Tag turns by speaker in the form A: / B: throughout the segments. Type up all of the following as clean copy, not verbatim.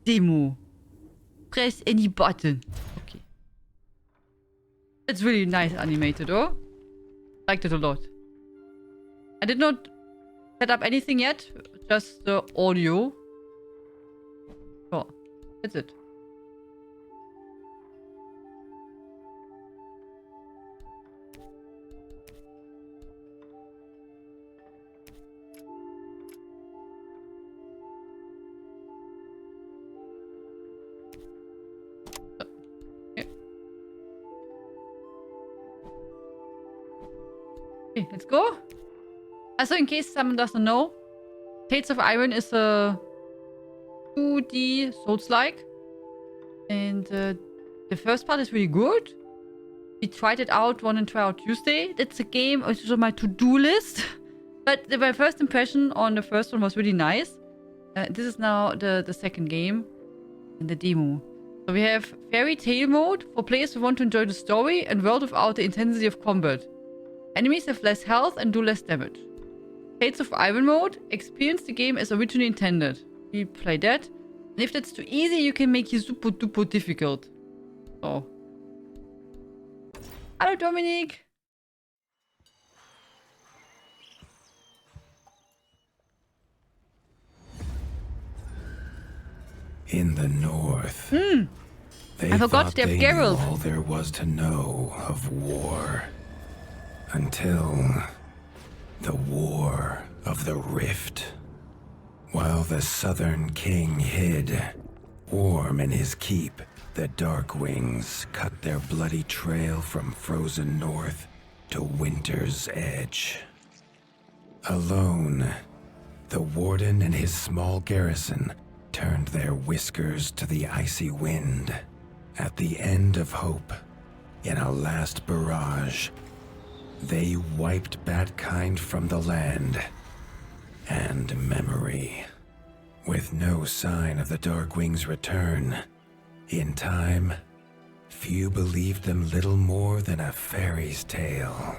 A: Demo. Press any button. Okay. It's really nice animated, oh? Liked it a lot. I did not set up anything yet. Just the audio. Oh, that's it. Okay, let's go. Also, in case someone doesn't know, Tales of Iron is a 2D Souls-like. And the first part is really good. We tried it out, want to try out Tuesday. That's a game which is on my to-do list. But my first impression on the first one was really nice. This is now the second game in the demo. So we have Fairy Tale mode for players who want to enjoy the story and world without the intensity of combat. Enemies have less health and do less damage. Tales of Iron mode, experience the game as originally intended. We play that. And if that's too easy, you can make it super duper difficult. So. Hello, Dominic.
B: In the north, they
A: I forgot
B: thought
A: they have
B: they
A: Geralt.
B: knew all there was to know of war. Until the War of the Rift. While the Southern King hid, warm in his keep, the Darkwings cut their bloody trail from frozen north to winter's edge. Alone, the Warden and his small garrison turned their whiskers to the icy wind. At the end of hope, in a last barrage, they wiped Batkind from the land and memory. With no sign of the Darkwings' return, in time, few believed them little more than a fairy's tale.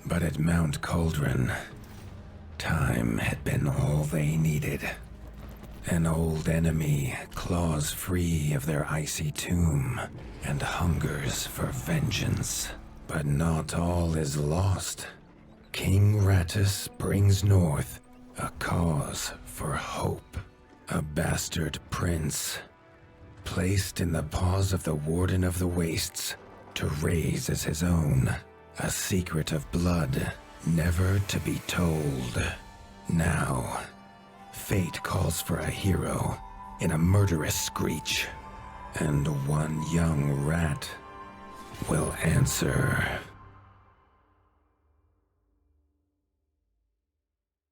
B: But at Mount Cauldron, time had been all they needed. An old enemy claws free of their icy tomb and hungers for vengeance. But not all is lost. King Rattus brings north a cause for hope. A bastard prince, placed in the paws of the Warden of the Wastes to raise as his own. A secret of blood never to be told. Now, fate calls for a hero in a murderous screech. And one young rat will answer.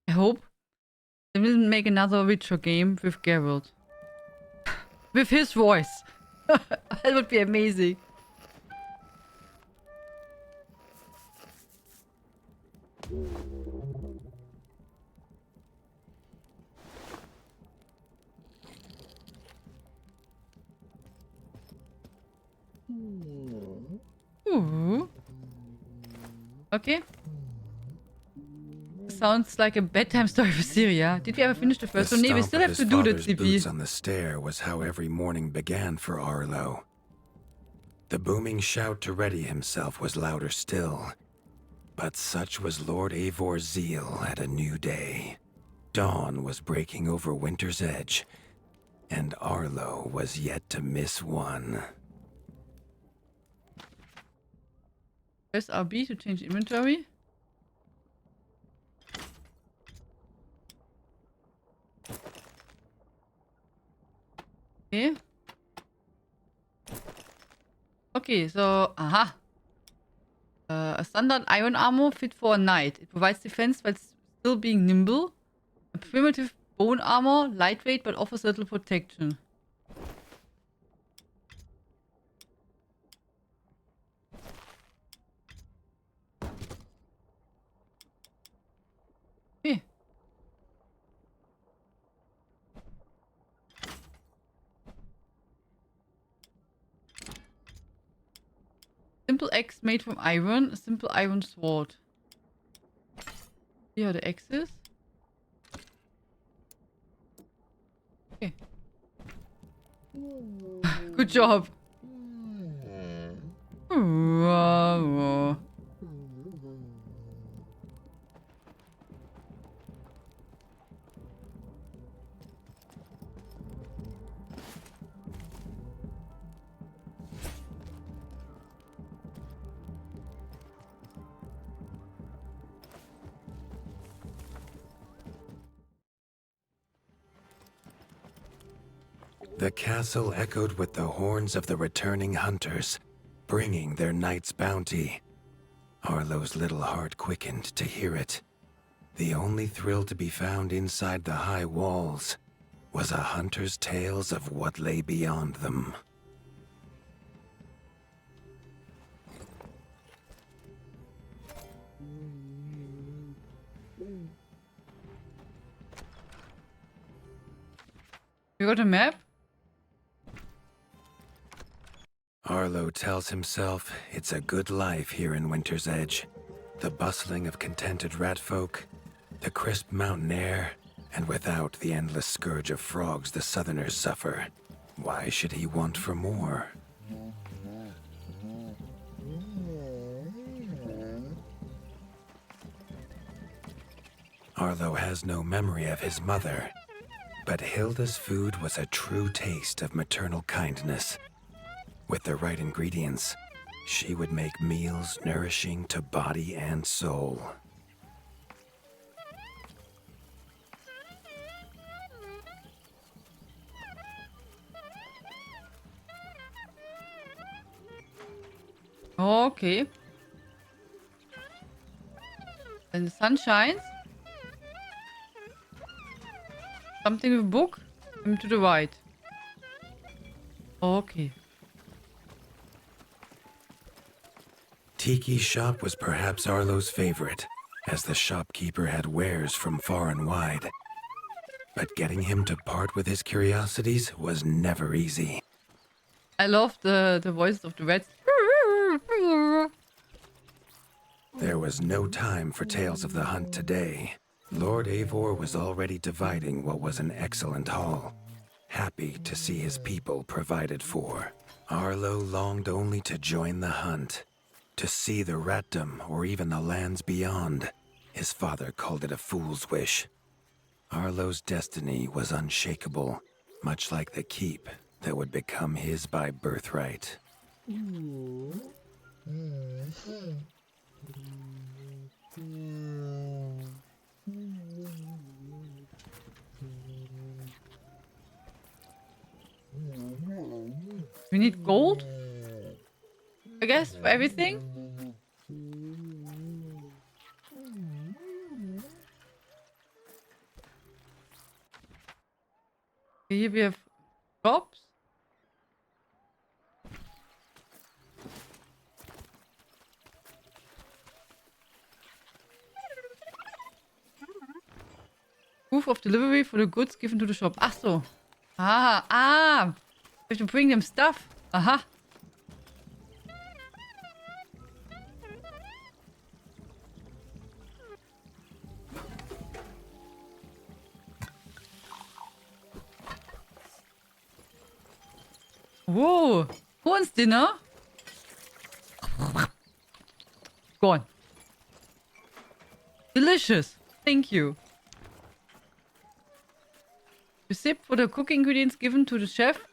A: I hope they will make another Witcher game with Geralt. With his voice. That would be amazing. Ooh. Okay. Sounds like a bedtime story for Syria. Did we ever finish the first one? No, we still have to do the
B: His
A: TV.
B: boots on the stair was how every morning began for Arlo. The booming shout to ready himself was louder still. But such was Lord Eivor's zeal at a new day. Dawn was breaking over winter's edge, and Arlo was yet to miss one.
A: Press RB to change inventory. Okay. Okay, so, aha. A standard iron armor fit for a knight. It provides defense while still being nimble. A primitive bone armor, lightweight but offers little protection. Okay. Simple axe made from iron, a simple iron sword. Here are the axes. Okay. Good job.
B: The castle echoed with the horns of the returning hunters, bringing their night's bounty. Arlo's little heart quickened to hear it. The only thrill to be found inside the high walls was a hunter's tales of what lay beyond them.
A: You got a map?
B: Arlo tells himself it's a good life here in Winter's Edge. The bustling of contented ratfolk, the crisp mountain air, and without the endless scourge of frogs the southerners suffer. Why should he want for more? Arlo has no memory of his mother, but Hilda's food was a true taste of maternal kindness. With the right ingredients, she would make meals nourishing to body and soul.
A: Okay. When the sun shines. Something with a book. Him to the right. Okay.
B: Tiki's shop was perhaps Arlo's favorite, as the shopkeeper had wares from far and wide. But getting him to part with his curiosities was never easy.
A: I love the voices of the rats.
B: There was no time for tales of the hunt today. Lord Eivor was already dividing what was an excellent haul, happy to see his people provided for. Arlo longed only to join the hunt, to see the ratdom or even the lands beyond. His father called it a fool's wish. Arlo's destiny was unshakable, much like the keep that would become his by birthright.
A: We need gold? I guess for everything? Here we have crops. Proof of delivery for the goods given to the shop. Ach so. Ah. We have to bring them stuff. Aha. Whoa. Who wants dinner? Go on. Delicious. Thank you. Receipt for the cooking ingredients given to the chef.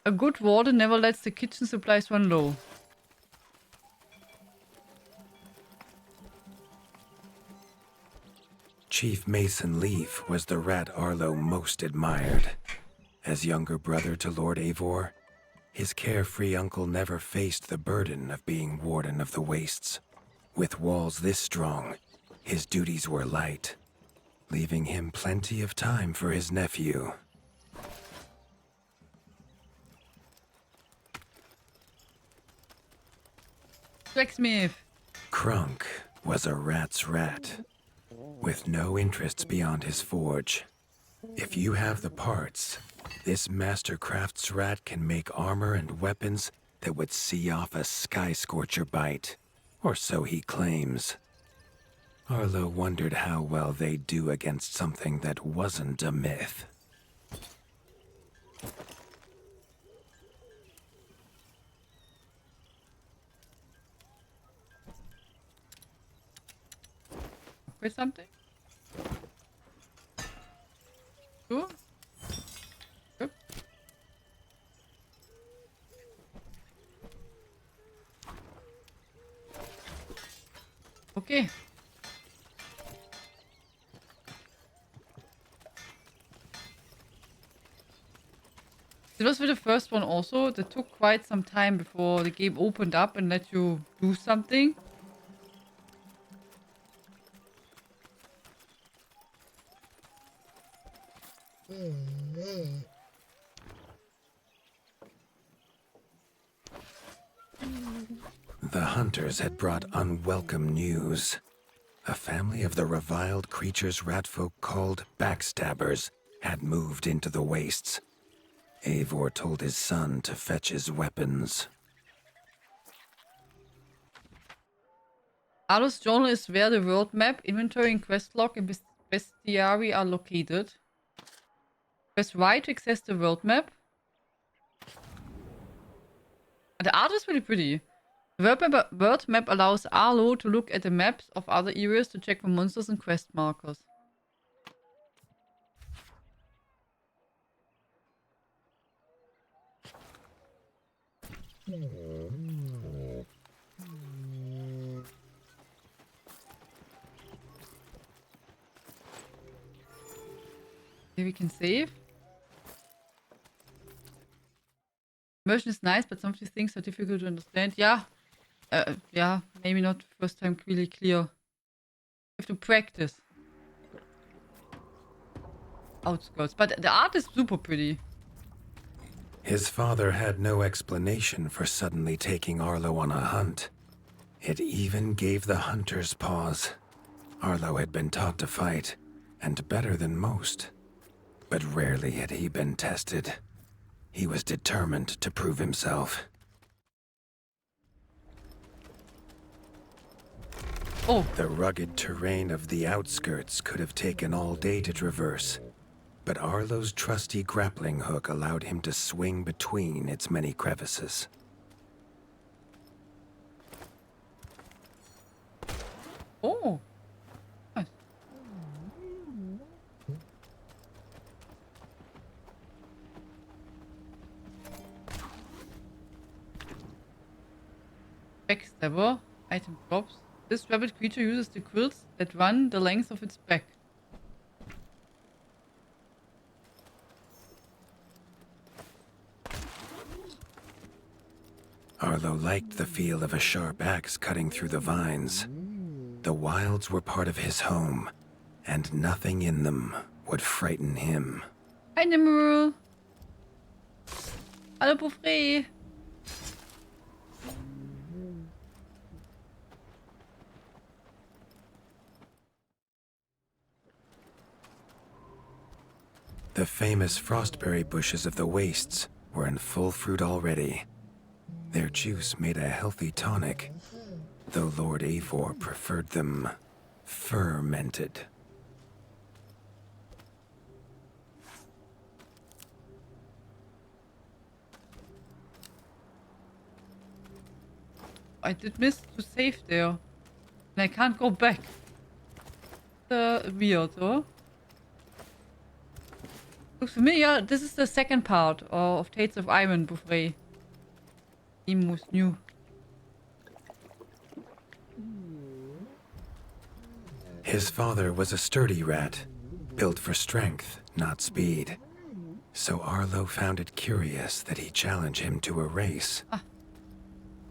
A: A good warden never lets the kitchen supplies run low.
B: Chief Mason Leaf was the rat Arlo most admired. As younger brother to Lord Eivor, his carefree uncle never faced the burden of being warden of the wastes. With walls this strong, his duties were light, leaving him plenty of time for his nephew.
A: Blacksmith.
B: Krunk was a rat's rat, with no interests beyond his forge. If you have the parts, this master crafts rat can make armor and weapons that would see off a sky scorcher bite, or so he claims. Arlo wondered how well they'd do against something that wasn't a myth.
A: Wait, something? Sure. Yep. Okay. It was with the first one also. That took quite some time before the game opened up and let you do something.
B: The hunters had brought unwelcome news. A family of the reviled creatures ratfolk called backstabbers had moved into the wastes. Eivor told his son to fetch his weapons.
A: Arlo's journal is where the world map, inventory, and quest log and bestiary are located. Press Y to access the world map. The art is really pretty. The world map allows Arlo to look at the maps of other areas to check for monsters and quest markers. Here we can save. Immersion is nice, but some of these things are difficult to understand. Yeah. Yeah, maybe not first time really clear. You have to practice. Outskirts. But the art is super pretty.
B: His father had no explanation for suddenly taking Arlo on a hunt. It even gave the hunters pause. Arlo had been taught to fight, and better than most. But rarely had he been tested. He was determined to prove himself.
A: Oh.
B: The rugged terrain of the outskirts could have taken all day to traverse, but Arlo's trusty grappling hook allowed him to swing between its many crevices.
A: Oh. Nice. Backstabber. Item drops. This rabbit creature uses the quills that run the length of its back.
B: Arlo liked the feel of a sharp axe cutting through the vines. The wilds were part of his home, and nothing in them would frighten him.
A: Hi, Nimrul. Hallo, Beaufrey.
B: The famous frostberry bushes of the wastes were in full fruit already. Their juice made a healthy tonic, though Lord Eivor preferred them fermented.
A: I did miss to save there. And I can't go back. Weird, huh? Looks familiar. This is the second part of Tales of Iron, Beaufrey. Theme was new.
B: His father was a sturdy rat, built for strength, not speed. So Arlo found it curious that he challenged him to a race.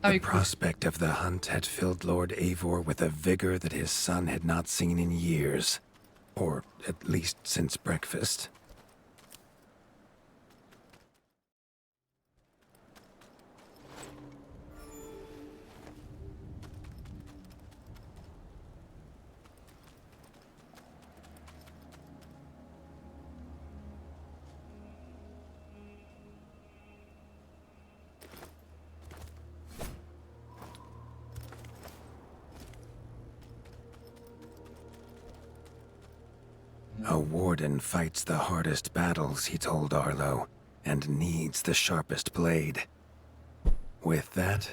B: The prospect of the hunt had filled Lord Eivor with a vigor that his son had not seen in years, or at least since breakfast. A warden fights the hardest battles, he told Arlo, and needs the sharpest blade. With that,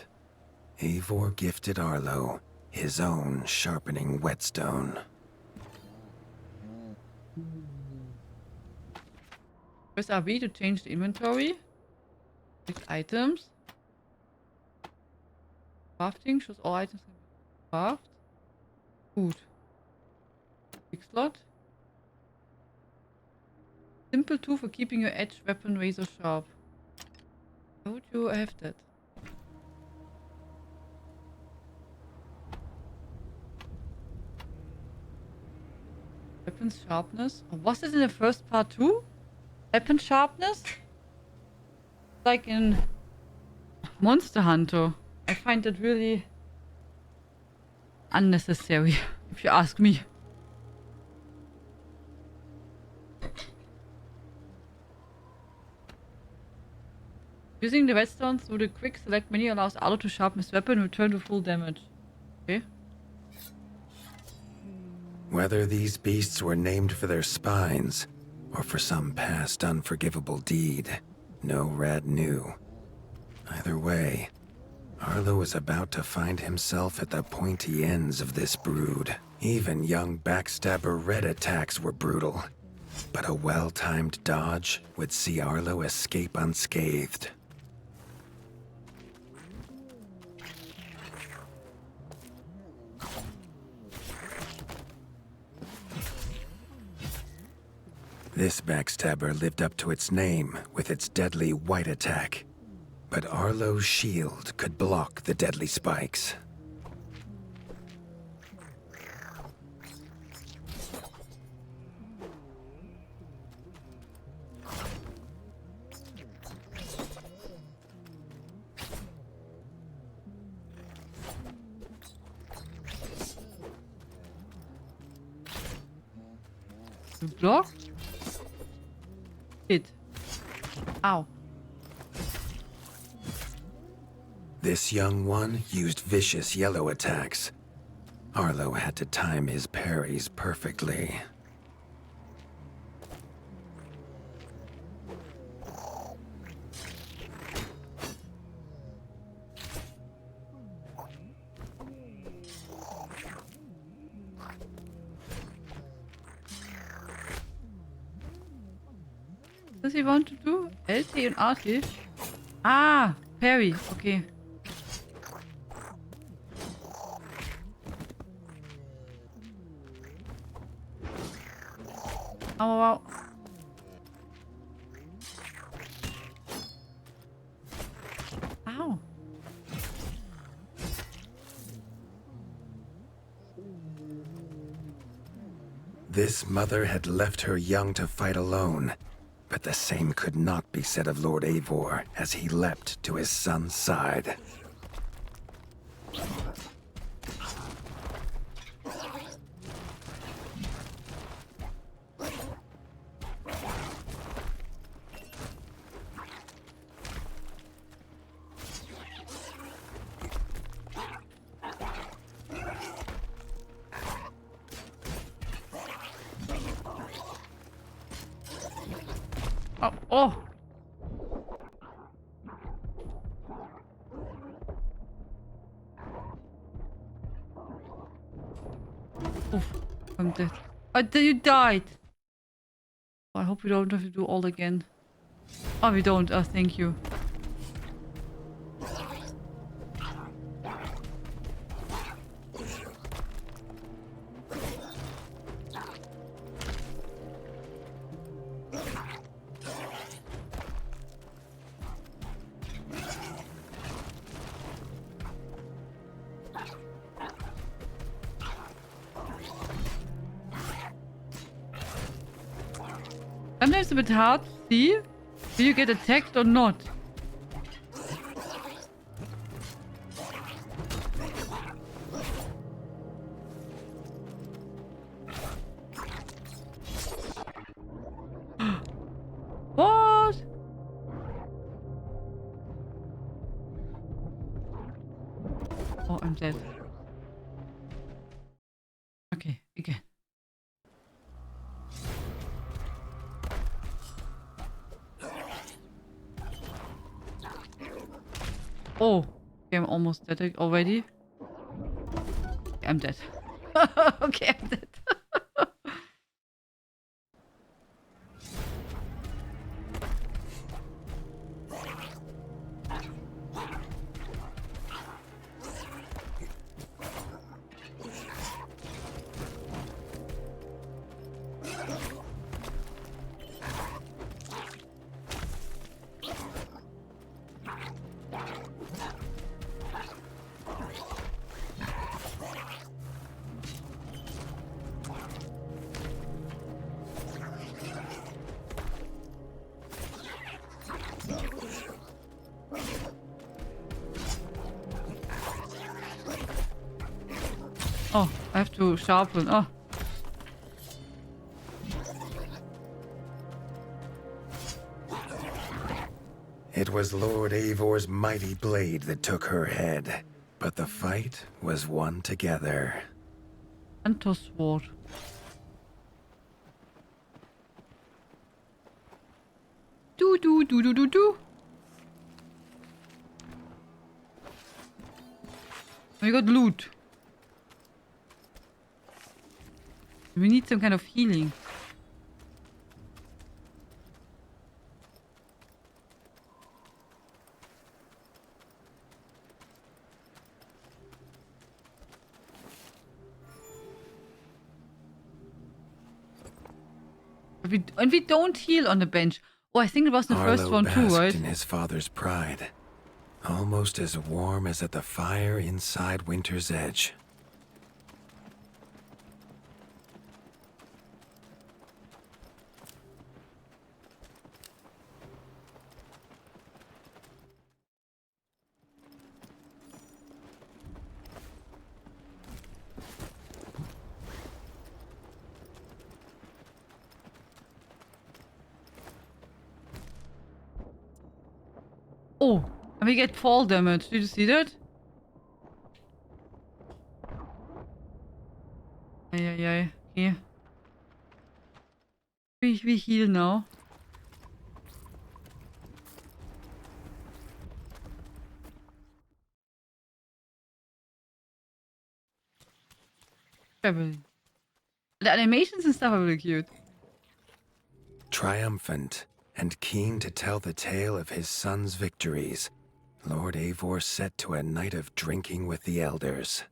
B: Eivor gifted Arlo his own sharpening whetstone.
A: Press RB to change the inventory. Select items. Crafting shows all items can be craft. Food. Big slot. Simple tool for keeping your edge weapon razor sharp. How would you have that? Weapon sharpness. Oh, was this in the first part too? Weapon sharpness? Like in Monster Hunter. I find that really unnecessary, if you ask me. Using the redstone through the quick select menu allows Arlo to sharpen his weapon and return to full damage. Okay.
B: Whether these beasts were named for their spines, or for some past unforgivable deed, no rat knew. Either way, Arlo was about to find himself at the pointy ends of this brood. Even young backstabber Red attacks were brutal, but a well-timed dodge would see Arlo escape unscathed. This backstabber lived up to its name with its deadly white attack. But Arlo's shield could block the deadly spikes.
A: You block? Hit. Ow.
B: This young one used vicious yellow attacks. Arlo had to time his parries perfectly.
A: Does he want to do LT and RT? Ah, parry. Okay. Oh, wow. Ow.
B: This mother had left her young to fight alone, but the same could not be said of Lord Eivor as he leapt to his son's side.
A: Oh, oh. Oof, I'm dead. You died. I hope we don't have to do all again. Oh, we don't. Oh, thank you. Sometimes it's a bit hard to see if you get attacked or not. What? Oh, I'm dead. Okay, again. Oh, okay, I'm almost dead already. Okay, I'm dead. Okay, I'm dead. Oh, I have to sharpen. Oh.
B: It was Lord Eivor's mighty blade that took her head, but the fight was won together.
A: Hunter sword. Do. We got loot. We need some kind of healing. And we don't heal on the bench. Oh, I think it was the first
B: Arlo
A: one too,
B: basked
A: right?
B: in his father's pride, almost as warm as at the fire inside Winter's Edge.
A: Oh, and we get fall damage. Did you see that? Yeah. Okay. We heal now. Travel. The animations and stuff are really cute.
B: Triumphant and keen to tell the tale of his son's victories, Lord Eivor set to a night of drinking with the elders.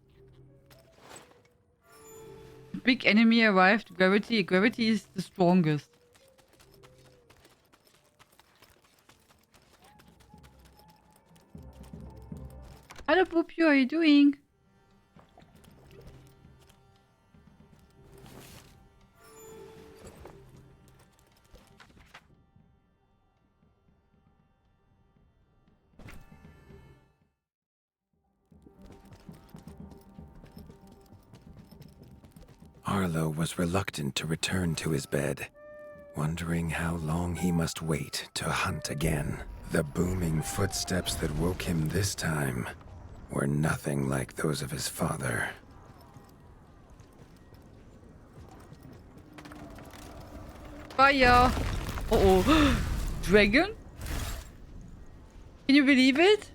A: Big enemy arrived. Gravity. Gravity is the strongest. Hello, Poopy. How are you doing?
B: Arlo was reluctant to return to his bed, wondering how long he must wait to hunt again. The booming footsteps that woke him this time were nothing like those of his father.
A: Fire! Uh-oh. Dragon? Can you believe it?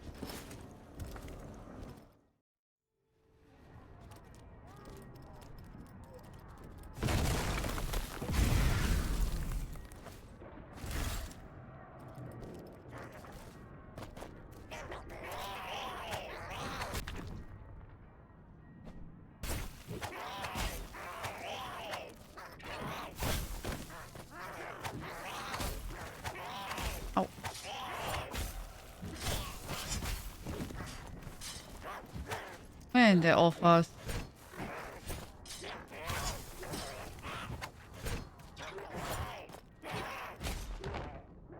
A: Oh. Man, they're all fast.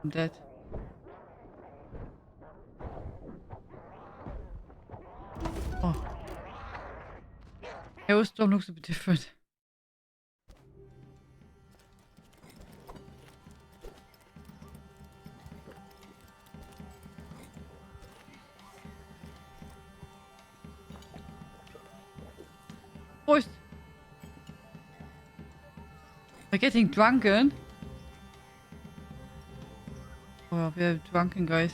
A: I'm dead. Oh. Hailstorm looks a bit different. Boys. We're getting drunken. Oh, we're drunken, guys.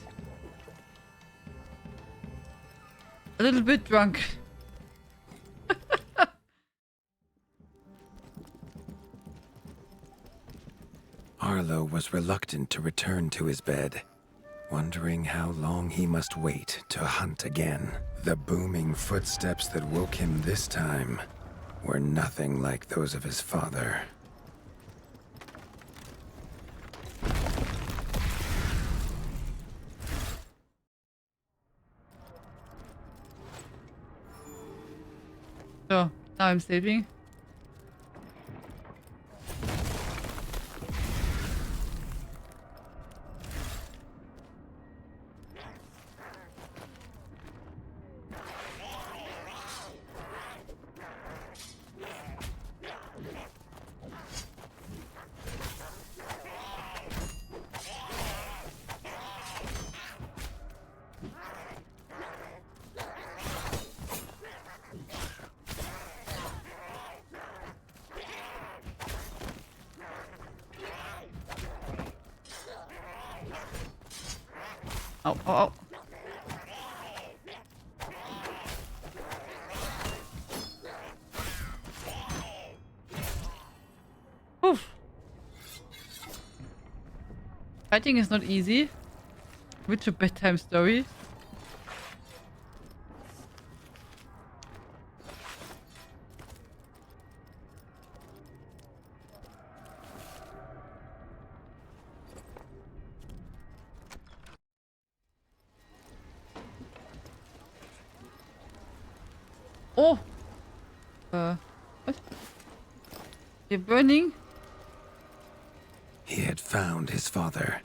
A: A little bit drunk.
B: Arlo was reluctant to return to his bed, wondering how long he must wait to hunt again. The booming footsteps that woke him this time were nothing like those of his father.
A: So, now I'm sleeping. Ow, ow, ow. Oof. Fighting is not easy. Which a bedtime story. Oh! What? You're burning?
B: He had found his father.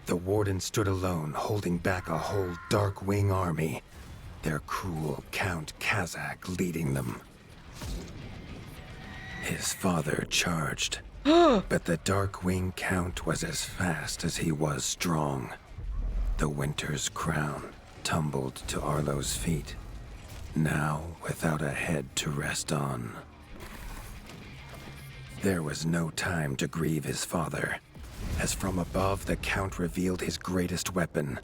B: The warden stood alone, holding back a whole Darkwing army, their cruel Count Kazakh leading them. His father charged, but the Darkwing Count was as fast as he was strong. The Winter's crown tumbled to Arlo's feet, now without a head to rest on. There was no time to grieve his father, as from above the Count revealed his greatest weapon,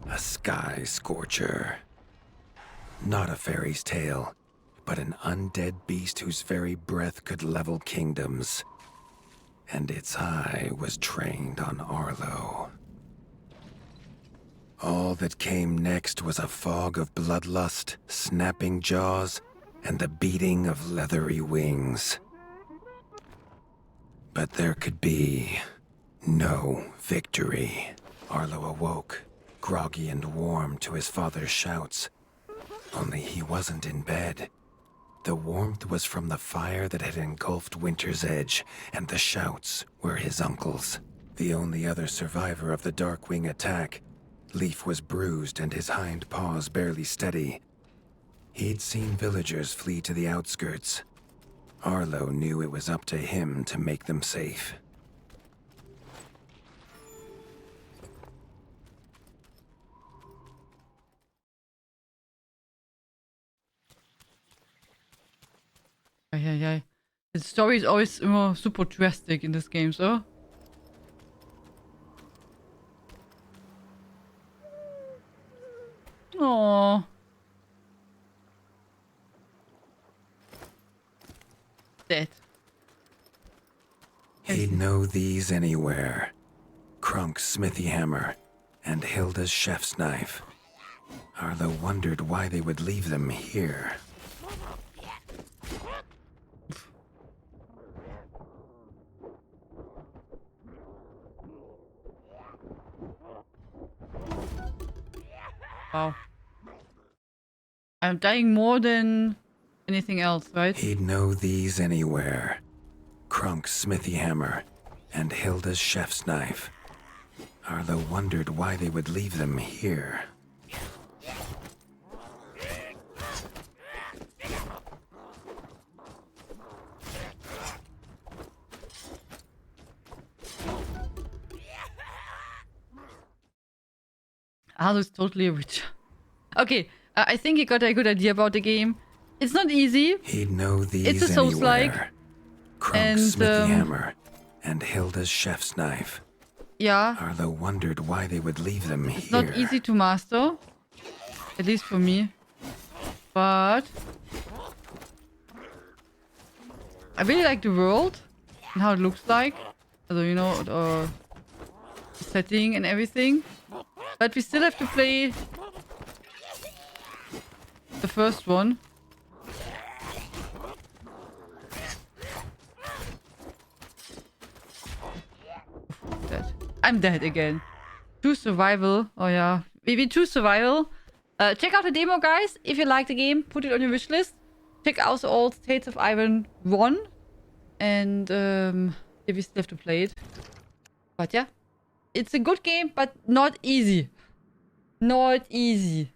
B: a sky scorcher. Not a fairy's tale, but an undead beast whose very breath could level kingdoms. And its eye was trained on Arlo. All that came next was a fog of bloodlust, snapping jaws, and the beating of leathery wings. But there could be no victory. Arlo awoke, groggy and warm to his father's shouts. Only he wasn't in bed. The warmth was from the fire that had engulfed Winter's Edge, and the shouts were his uncle's. The only other survivor of the Darkwing attack, Leaf was bruised and his hind paws barely steady. He'd seen villagers flee to the outskirts. Arlo knew it was up to him to make them safe.
A: Yeah. The story is always immer super drastic in this game, so. Oh. Dead.
B: He'd know these anywhere. Krunk's smithy hammer and Hilda's chef's knife. Arlo wondered why they would leave them here.
A: Wow. I'm dying more than anything else, right?
B: He'd know these anywhere. Krunk's smithy hammer and Hilda's chef's knife. Arlo wondered why they would leave them here.
A: Arlo's totally a witch. Okay, I think you got a good idea about the game. It's not easy.
B: He'd know these
A: It's a Souls-like,
B: anywhere.
A: and,
B: Krunk's smithy hammer and Hilda's chef's knife.
A: Yeah,
B: Arlo wondered why they would leave them
A: it's
B: here.
A: not easy to master. At least for me. But I really like the world and how it looks like. Also, you know, the setting and everything. But we still have to play the first one. Dead. I'm dead again. Choose survival. Oh yeah. We choose survival. Check out the demo, guys. If you like the game, put it on your wishlist. Check out the old Tales of Iron 1. And if you still have to play it. But yeah. It's a good game, but not easy. Not easy.